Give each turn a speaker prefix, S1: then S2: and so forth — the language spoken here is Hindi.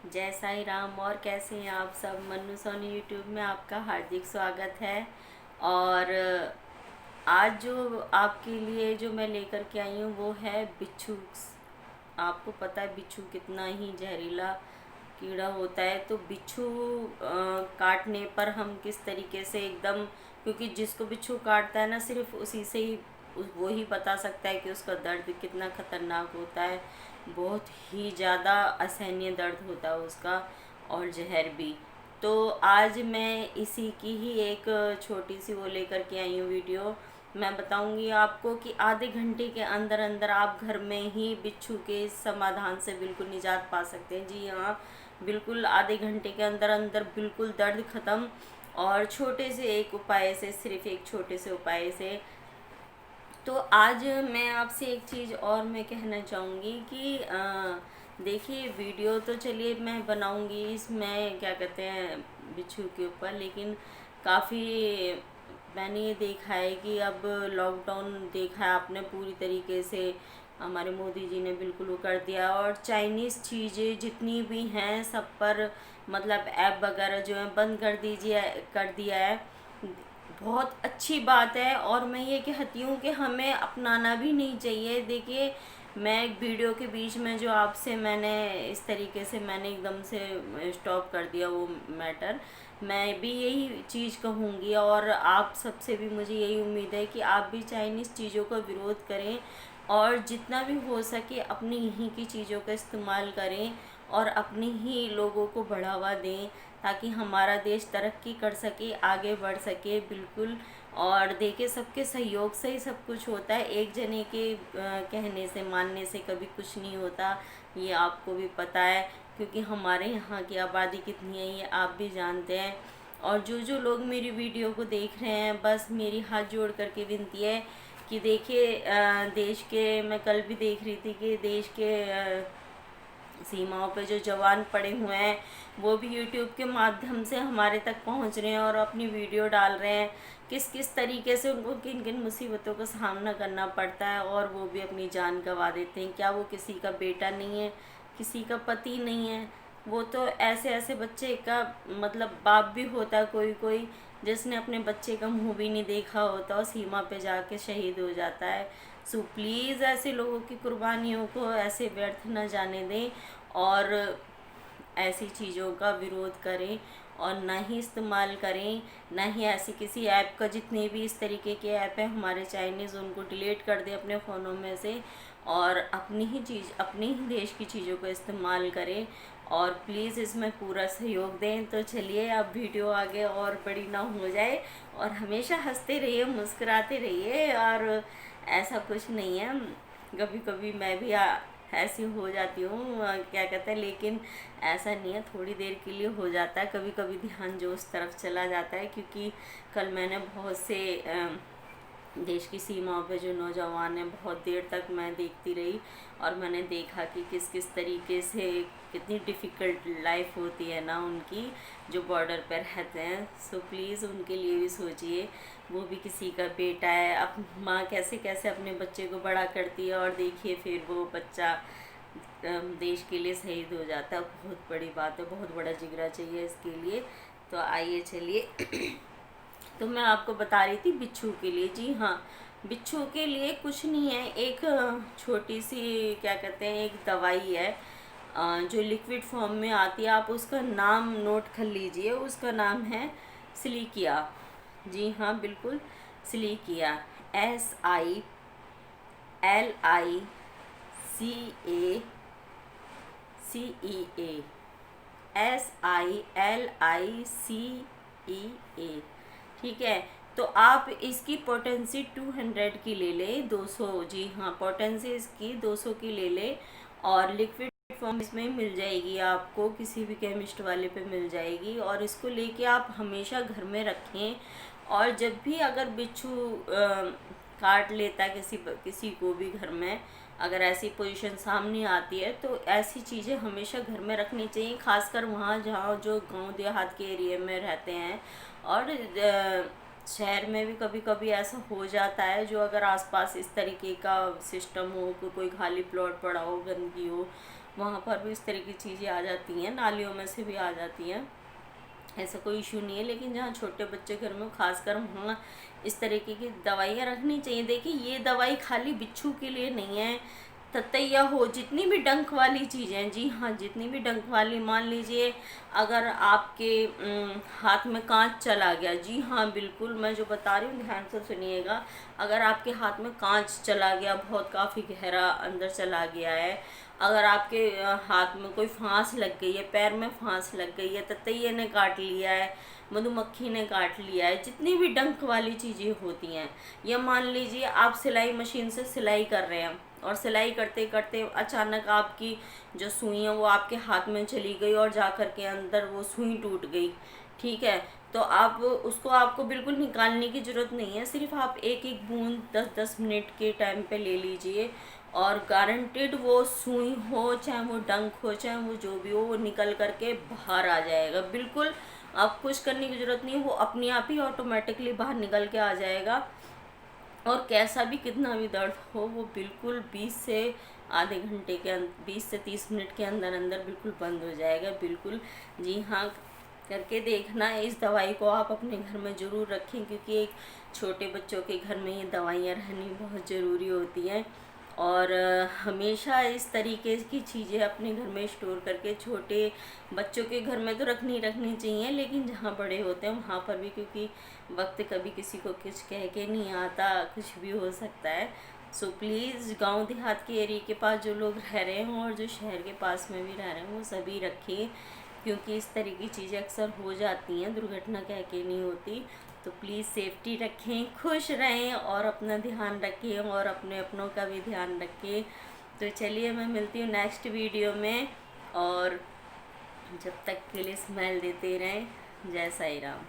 S1: जय साईं राम। और कैसे हैं आप सब। मन्नू सोनी यूट्यूब में आपका हार्दिक स्वागत है। और आज जो आपके लिए जो मैं लेकर के आई हूँ वो है बिच्छू। आपको पता है बिच्छू कितना ही जहरीला कीड़ा होता है। तो बिच्छू काटने पर हम किस तरीके से एकदम, क्योंकि जिसको बिच्छू काटता है ना सिर्फ उसी से ही वो ही बता सकता है कि उसका दर्द कितना खतरनाक होता है। बहुत ही ज़्यादा असहनीय दर्द होता है उसका, और जहर भी। तो आज मैं इसी की ही एक छोटी सी वो लेकर के आई हूँ वीडियो। मैं बताऊंगी आपको कि आधे घंटे के अंदर अंदर आप घर में ही बिच्छू के समाधान से बिल्कुल निजात पा सकते हैं। जी हाँ, बिल्कुल आधे घंटे के अंदर अंदर बिल्कुल दर्द ख़त्म। और छोटे से एक उपाय से, सिर्फ एक छोटे से उपाय से। तो आज मैं आपसे एक चीज़ और मैं कहना चाहूँगी कि देखिए, वीडियो तो चलिए मैं बनाऊँगी इसमें क्या कहते हैं बिच्छू के ऊपर, लेकिन काफ़ी मैंने ये देखा है कि अब लॉकडाउन देखा है आपने पूरी तरीके से, हमारे मोदी जी ने बिल्कुल वो कर दिया। और चाइनीज़ चीज़ें जितनी भी हैं सब पर मतलब ऐप वगैरह जो है बंद कर दिया है। बहुत अच्छी बात है, और मैं ये कहती हूँ कि हमें अपनाना भी नहीं चाहिए। देखिए, मैं एक वीडियो के बीच में जो आपसे मैंने इस तरीके से मैंने एकदम से स्टॉप कर दिया वो मैटर। मैं भी यही चीज़ कहूँगी, और आप सबसे भी मुझे यही उम्मीद है कि आप भी चाइनीज़ चीज़ों का विरोध करें, और जितना भी हो सके अपनी यहीं की चीज़ों का इस्तेमाल करें, और अपने ही लोगों को बढ़ावा दें, ताकि हमारा देश तरक्की कर सके, आगे बढ़ सके। बिल्कुल। और देखिए, सबके सहयोग से ही सब कुछ होता है। एक जने के कहने से, मानने से कभी कुछ नहीं होता। ये आपको भी पता है, क्योंकि हमारे यहाँ की आबादी कितनी है ये आप भी जानते हैं। और जो लोग मेरी वीडियो को देख रहे हैं, बस मेरी हाथ जोड़ करके विनती है कि देखिए, देश के, मैं कल भी देख रही थी कि देश के सीमाओं पे जो जवान पड़े हुए हैं वो भी यूट्यूब के माध्यम से हमारे तक पहुंच रहे हैं और अपनी वीडियो डाल रहे हैं। किस किस तरीके से उनको किन किन मुसीबतों का सामना करना पड़ता है, और वो भी अपनी जान गंवा देते हैं। क्या वो किसी का बेटा नहीं है, किसी का पति नहीं है? वो तो ऐसे ऐसे बच्चे का मतलब बाप भी होता है कोई कोई, जिसने अपने बच्चे का मुंह भी नहीं देखा होता और सीमा पे जाके शहीद हो जाता है। सो प्लीज़ ऐसे लोगों की कुर्बानियों को ऐसे व्यर्थ न जाने दें, और ऐसी चीज़ों का विरोध करें, और ना ही इस्तेमाल करें, ना ही ऐसी किसी ऐप का, जितने भी इस तरीके के ऐप हैं हमारे चाइनीज़, उनको डिलीट कर दें अपने फ़ोनों में से, और अपनी ही चीज़, अपने ही देश की चीज़ों को इस्तेमाल करें, और प्लीज़ इसमें पूरा सहयोग दें। तो चलिए, अब वीडियो आगे और बड़ी ना हो जाए, और हमेशा हंसते रहिए, मुस्कुराते रहिए। और ऐसा कुछ नहीं है, कभी कभी मैं भी ऐसी हो जाती हूँ, क्या कहते हैं, लेकिन ऐसा नहीं है, थोड़ी देर के लिए हो जाता है। कभी कभी ध्यान जो उस तरफ चला जाता है, क्योंकि कल मैंने बहुत से देश की सीमाओं पे जो नौजवान हैं, बहुत देर तक मैं देखती रही, और मैंने देखा कि किस किस तरीके से कितनी डिफ़िकल्ट लाइफ होती है ना उनकी, जो बॉर्डर पर रहते हैं। सो प्लीज़ उनके लिए भी सोचिए, वो भी किसी का बेटा है। अब माँ कैसे कैसे अपने बच्चे को बड़ा करती है, और देखिए फिर वो बच्चा देश के लिए शहीद हो जाता है। बहुत बड़ी बात है, बहुत बड़ा जिगरा चाहिए इसके लिए। तो आइए चलिए तो मैं आपको बता रही थी बिच्छू के लिए। जी हाँ, बिच्छू के लिए कुछ नहीं है, एक छोटी सी क्या कहते हैं, एक दवाई है जो लिक्विड फॉर्म में आती है। आप उसका नाम नोट कर लीजिए, उसका नाम है सिलिकिया। जी हाँ, बिल्कुल, सिलिकिया। SILICA, SILICEA। ठीक है। तो आप इसकी पोटेंसी 200 की ले लें, 200। जी हाँ, पोटेंसी इसकी 200 की ले लें, और लिक्विड फॉर्म इसमें मिल जाएगी आपको, किसी भी केमिस्ट वाले पे मिल जाएगी। और इसको लेके आप हमेशा घर में रखें, और जब भी अगर बिच्छू काट लेता है किसी को भी घर में, अगर ऐसी पोजीशन सामने आती है, तो ऐसी चीज़ें हमेशा घर में रखनी चाहिए, खासकर वहाँ जहाँ जो गांव देहात के एरिया में रहते हैं। और शहर में भी कभी कभी ऐसा हो जाता है, जो अगर आसपास इस तरीके का सिस्टम हो, कोई खाली प्लॉट पड़ा हो, गंदगी हो, वहाँ पर भी इस तरह की चीज़ें आ जाती हैं, नालियों में से भी आ जाती हैं, ऐसा कोई इशू नहीं है। लेकिन जहाँ छोटे बच्चे घर में खासकर वहाँ इस तरीके की दवाइयाँ रखनी चाहिए। देखिए ये दवाई खाली बिच्छू के लिए नहीं है, ततैया हो, जितनी भी डंक वाली चीज़ें, जी हाँ, जितनी भी डंक वाली, मान लीजिए अगर आपके हाथ में कांच चला गया, जी हाँ बिल्कुल मैं जो बता रही हूँ ध्यान से सुनिएगा, अगर आपके हाथ में कांच चला गया, बहुत काफ़ी गहरा अंदर चला गया है, अगर आपके हाथ में कोई फांस लग गई है, पैर में फांस लग गई है, ततैये ने काट लिया है, मधुमक्खी ने काट लिया है, जितनी भी डंक वाली चीज़ें होती हैं, या मान लीजिए आप सिलाई मशीन से सिलाई कर रहे हैं और सिलाई करते करते अचानक आपकी जो सुई है वो आपके हाथ में चली गई और जा कर के अंदर वो सुई टूट गई, ठीक है, तो आप उसको, आपको बिल्कुल निकालने की ज़रूरत नहीं है, सिर्फ आप एक एक बूंद 10-10 मिनट के टाइम पे ले लीजिए और गारंटेड वो सुई हो, चाहे वो डंक हो, चाहे वो जो भी हो, वो निकल करके बाहर आ जाएगा। बिल्कुल आप कुछ करने की ज़रूरत नहीं है, वो अपने आप ही ऑटोमेटिकली बाहर निकल के आ जाएगा। और कैसा भी कितना भी दर्द हो वो बिल्कुल 20 से आधे घंटे के 20 से 30 मिनट के अंदर अंदर बिल्कुल बंद हो जाएगा। बिल्कुल जी हाँ, करके देखना। इस दवाई को आप अपने घर में ज़रूर रखें, क्योंकि एक छोटे बच्चों के घर में ये दवाइयाँ रहनी बहुत ज़रूरी होती हैं। और हमेशा इस तरीके की चीज़ें अपने घर में स्टोर करके, छोटे बच्चों के घर में तो रखनी चाहिए, लेकिन जहाँ बड़े होते हैं वहाँ पर भी, क्योंकि वक्त कभी किसी को कुछ कह के नहीं आता, कुछ भी हो सकता है। सो प्लीज़ गांव देहात के एरिया के पास जो लोग रह रहे हों और जो शहर के पास में भी रह रहे हैं वो सभी रखें, क्योंकि इस तरह की चीज़ें अक्सर हो जाती हैं, दुर्घटना कह के नहीं होती। तो प्लीज़ सेफ्टी रखें, खुश रहें और अपना ध्यान रखें और अपने अपनों का भी ध्यान रखें। तो चलिए मैं मिलती हूँ नेक्स्ट वीडियो में, और जब तक के लिए स्माइल देते रहें। जय साई राम।